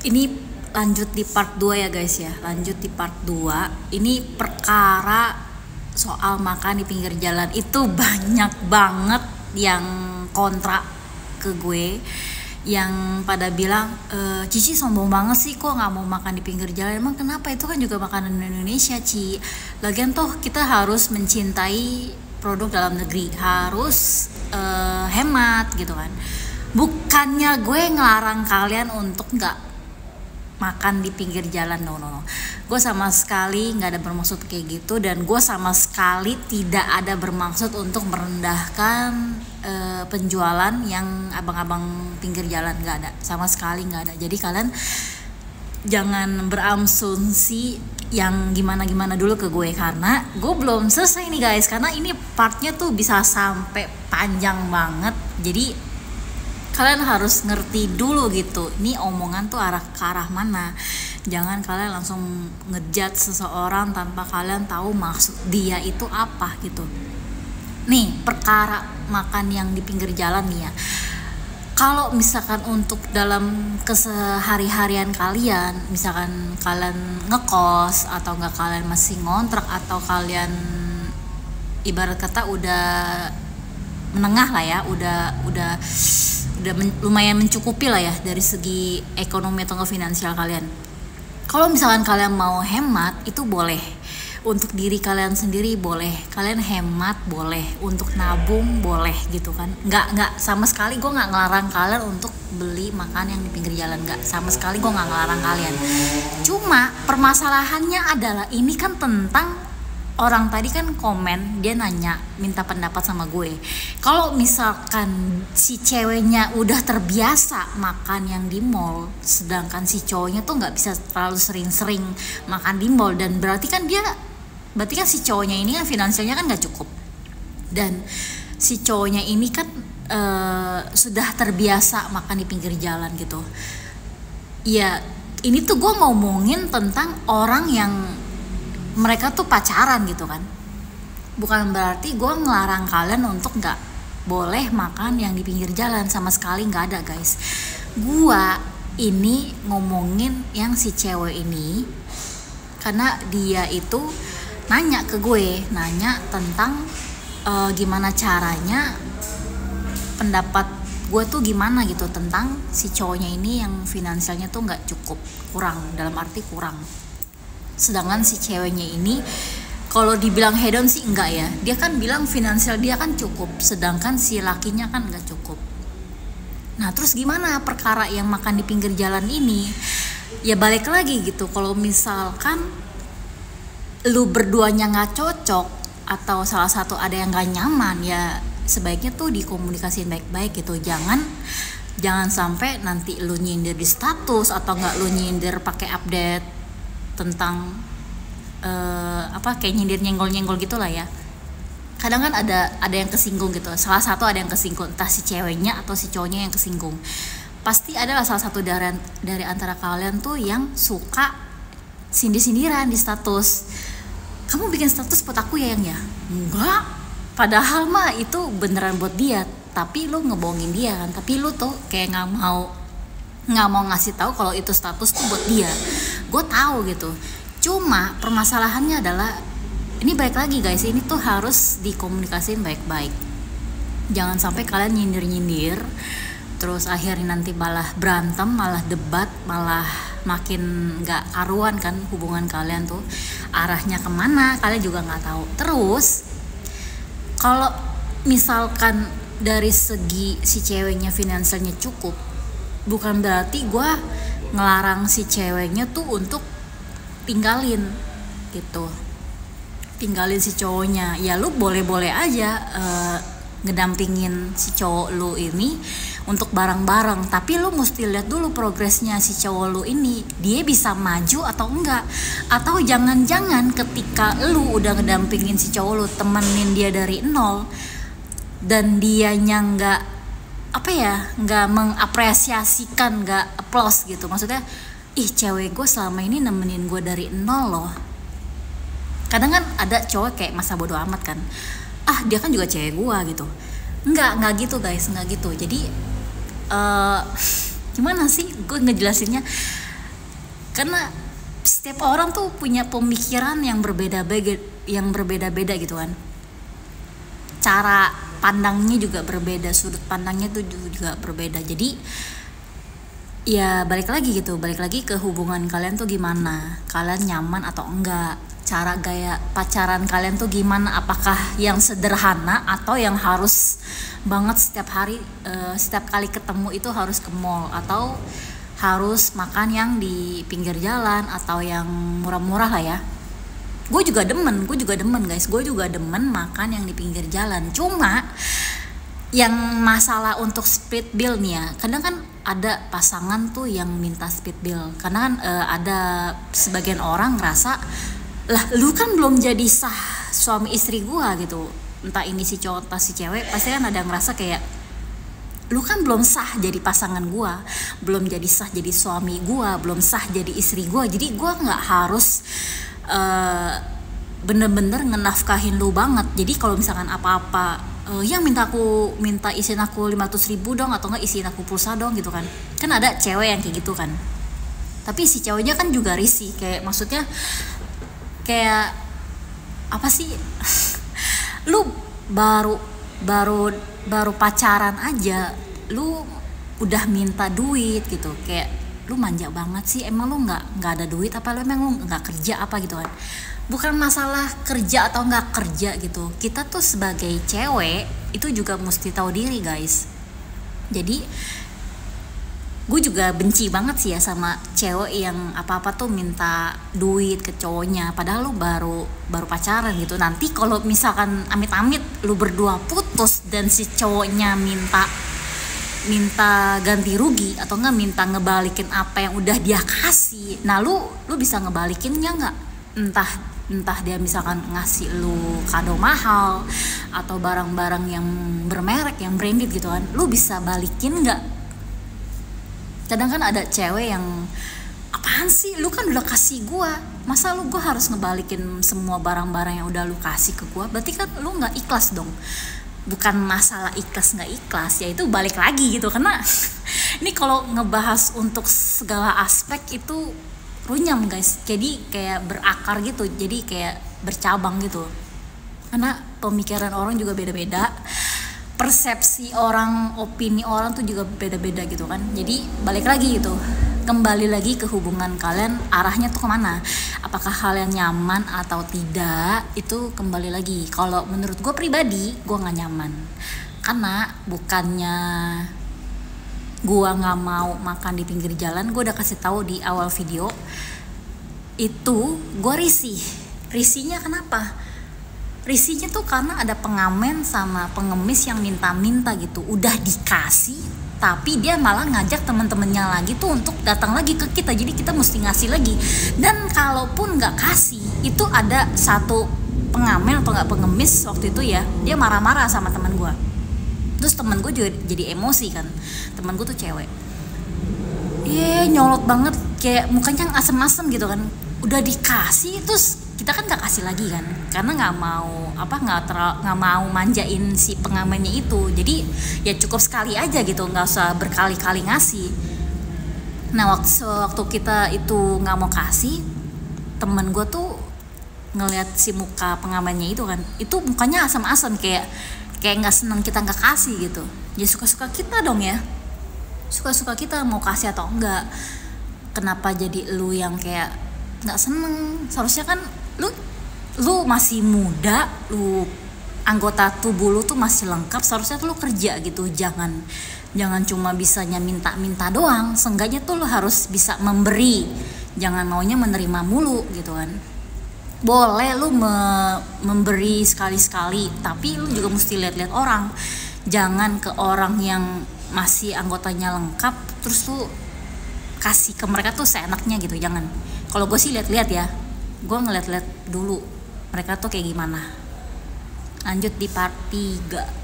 Ini lanjut di part 2 ya guys ya. Lanjut di part 2. Ini perkara soal makan di pinggir jalan itu banyak banget yang kontra ke gue, yang pada bilang Cici sombong banget sih kok nggak mau makan di pinggir jalan. Emang kenapa? Itu kan juga makanan Indonesia, Ci. Lagian toh kita harus mencintai produk dalam negeri, harus hemat gitu kan. Bukannya gue ngelarang kalian untuk nggak makan di pinggir jalan, no. Gue sama sekali nggak ada bermaksud kayak gitu, dan gue sama sekali tidak ada bermaksud untuk merendahkan penjualan yang abang-abang pinggir jalan, nggak ada, sama sekali nggak ada. Jadi kalian jangan berasumsi yang gimana-gimana dulu ke gue, karena gue belum selesai nih guys, karena ini partnya tuh bisa sampai panjang banget. Jadi kalian harus ngerti dulu gitu, ini omongan tuh ke arah mana. Jangan kalian langsung ngejudge seseorang tanpa kalian tahu maksud dia itu apa gitu. Nih, perkara makan yang di pinggir jalan nih ya. Kalau misalkan untuk dalam kesehari-harian kalian, misalkan kalian ngekos atau enggak kalian masih ngontrak, atau kalian ibarat kata udah menengah lah ya, udah lumayan mencukupi lah ya dari segi ekonomi atau finansial kalian. Kalau misalkan kalian mau hemat, itu boleh. Untuk diri kalian sendiri boleh, kalian hemat boleh, untuk nabung boleh gitu kan. Nggak sama sekali gue nggak ngelarang kalian untuk beli makan yang di pinggir jalan, nggak sama sekali gue nggak ngelarang kalian. Cuma permasalahannya adalah ini kan tentang orang tadi kan komen, dia nanya minta pendapat sama gue. Kalau misalkan si ceweknya udah terbiasa makan yang di mall, sedangkan si cowoknya tuh nggak bisa terlalu sering-sering makan di mall, dan berarti kan si cowoknya ini kan finansialnya kan nggak cukup, dan si cowoknya ini kan sudah terbiasa makan di pinggir jalan gitu. Ya ini tuh gue ngomongin tentang orang yang mereka tuh pacaran gitu kan. Bukan berarti gue ngelarang kalian untuk nggak boleh makan yang di pinggir jalan, sama sekali nggak ada guys. Gue ini ngomongin yang si cewek ini karena dia itu nanya ke gue, nanya tentang gimana caranya, pendapat gue tuh gimana gitu tentang si cowoknya ini yang finansialnya tuh nggak cukup, kurang, dalam arti kurang. Sedangkan si ceweknya ini kalau dibilang hedon sih enggak ya, dia kan bilang finansial dia kan cukup, sedangkan si lakinya kan enggak cukup. Nah terus gimana perkara yang makan di pinggir jalan ini? Ya balik lagi gitu, kalau misalkan lu berduanya nggak cocok atau salah satu ada yang nggak nyaman, ya sebaiknya tuh dikomunikasiin baik-baik gitu. Jangan sampai nanti lu nyindir di status, atau nggak lu nyindir pakai update tentang kayak nyindir nyenggol gitulah ya. Kadang kan ada yang kesinggung gitu, salah satu ada yang kesinggung, entah si ceweknya atau si cowoknya yang kesinggung. Pasti adalah salah satu dari antara kalian tuh yang suka sindir-sindiran di status. Kamu bikin status buat aku ya, yang ya? Enggak, padahal mah itu beneran buat dia, tapi lu ngebohongin dia kan. Tapi lu tuh kayak nggak mau ngasih tahu kalau itu status tuh buat dia. Gue tahu gitu. Cuma permasalahannya adalah ini, balik lagi guys, ini tuh harus dikomunikasiin baik-baik. Jangan sampai kalian nyindir terus akhirnya nanti malah berantem, malah debat, malah makin nggak karuan kan hubungan kalian tuh. Arahnya kemana kalian juga nggak tahu. Terus kalau misalkan dari segi si ceweknya finansialnya cukup, bukan berarti gue ngelarang si ceweknya tuh untuk tinggalin si cowoknya. Ya lu boleh-boleh aja ngedampingin si cowok lu ini untuk bareng-bareng, tapi lu mesti lihat dulu progresnya si cowok lu ini, dia bisa maju atau enggak. Atau jangan-jangan ketika lu udah ngedampingin si cowok lu, temenin dia dari nol, dan dianya nggak mengapresiasikan, nggak applause gitu, maksudnya cewek gue selama ini nemenin gue dari nol loh. Kadang kan ada cowok kayak masa bodo amat kan, dia kan juga cewek gue gitu. Nggak gitu guys, nggak gitu. Jadi gimana sih gue ngejelasinnya, Karena setiap orang tuh punya pemikiran yang berbeda-beda gitu kan, cara pandangnya juga berbeda, sudut pandangnya tuh juga berbeda. Jadi ya balik lagi ke hubungan kalian tuh gimana, kalian nyaman atau enggak, cara gaya pacaran kalian tuh gimana, apakah yang sederhana atau yang harus banget setiap hari, setiap kali ketemu itu harus ke mall, atau harus makan yang di pinggir jalan atau yang murah-murah lah ya. Gue juga demen guys, gue juga demen makan yang di pinggir jalan. Cuma yang masalah untuk split bill nih ya, kadang kan ada pasangan tuh yang minta split bill, karena kan ada sebagian orang ngerasa, lah lu kan belum jadi sah suami istri gua gitu, entah ini si cowok entah si cewek, pasti kan ada ngerasa kayak lu kan belum sah jadi pasangan gua, belum jadi sah jadi suami gua, belum sah jadi istri gua, jadi gua nggak harus bener-bener ngenafkahin lu banget. Jadi kalau misalkan apa-apa yang minta isin aku 500.000 dong, atau enggak isin aku pulsa dong gitu kan ada cewek yang kayak gitu kan. Tapi si ceweknya kan juga risih, kayak maksudnya kayak apa sih lu baru pacaran aja lu udah minta duit gitu, kayak lu manja banget sih, emang lu nggak ada duit apa, lu emang lu nggak kerja apa gitu kan. Bukan masalah kerja atau nggak kerja gitu, kita tuh sebagai cewek itu juga mesti tahu diri guys. Jadi gue juga benci banget sih ya sama cewek yang apa-apa tuh minta duit ke cowoknya, padahal lu baru pacaran gitu. Nanti kalau misalkan amit-amit lu berdua putus dan si cowoknya minta ganti rugi atau enggak minta ngebalikin apa yang udah dia kasih, nah lu bisa ngebalikinnya nggak? Entah dia misalkan ngasih lu kado mahal atau barang-barang yang bermerek, yang branded gitu kan, lu bisa balikin nggak? Kadang kan ada cewek yang apaan sih, lu kan udah kasih gua, masa gua harus ngebalikin semua barang-barang yang udah lu kasih ke gua? Berarti kan lu nggak ikhlas dong. Bukan masalah ikhlas nggak ikhlas, ya itu balik lagi gitu, karena ini kalau ngebahas untuk segala aspek itu runyam guys, jadi kayak berakar gitu, jadi kayak bercabang gitu, karena pemikiran orang juga beda-beda, persepsi orang, opini orang tuh juga beda-beda gitu kan. Jadi balik lagi gitu, kembali lagi ke hubungan kalian, arahnya tuh kemana, apakah kalian nyaman atau tidak, itu kembali lagi. Kalau menurut gue pribadi, gue nggak nyaman, karena bukannya gue nggak mau makan di pinggir jalan, gue udah kasih tahu di awal video itu, gue risihnya kenapa? Risihnya tuh karena ada pengamen sama pengemis yang minta-minta gitu, udah dikasih tapi dia malah ngajak teman-temannya lagi tuh untuk datang lagi ke kita, jadi kita mesti ngasih lagi. Dan kalaupun nggak kasih, itu ada satu pengamen atau nggak pengemis waktu itu ya, dia marah-marah sama teman gue. Terus teman gue juga jadi emosi kan, teman gue tuh cewek, nyolot banget, kayak mukanya asem-asem gitu kan, udah dikasih terus kita kan nggak kasih lagi kan, karena nggak mau manjain si pengamennya itu. Jadi ya cukup sekali aja gitu, nggak usah berkali-kali ngasih. Nah waktu kita itu nggak mau kasih, temen gue tuh ngeliat si muka pengamennya itu kan, itu mukanya asam-asam, kayak nggak seneng kita nggak kasih gitu. Ya suka-suka kita dong ya, suka-suka kita mau kasih atau enggak. Kenapa jadi lu yang kayak nggak seneng? Seharusnya kan lu masih muda, lu anggota tubuh lu tuh masih lengkap, seharusnya tuh lu kerja gitu. Jangan cuma bisanya minta-minta doang, seenggaknya tuh lu harus bisa memberi, jangan maunya menerima mulu gitu kan. Boleh lu memberi sekali-sekali, tapi lu juga mesti lihat-lihat orang. Jangan ke orang yang masih anggotanya lengkap terus lu kasih ke mereka tuh seenaknya gitu, jangan. Kalau gue sih lihat-lihat ya, gue ngeliat-liat dulu mereka tuh kayak gimana. Lanjut di part 3.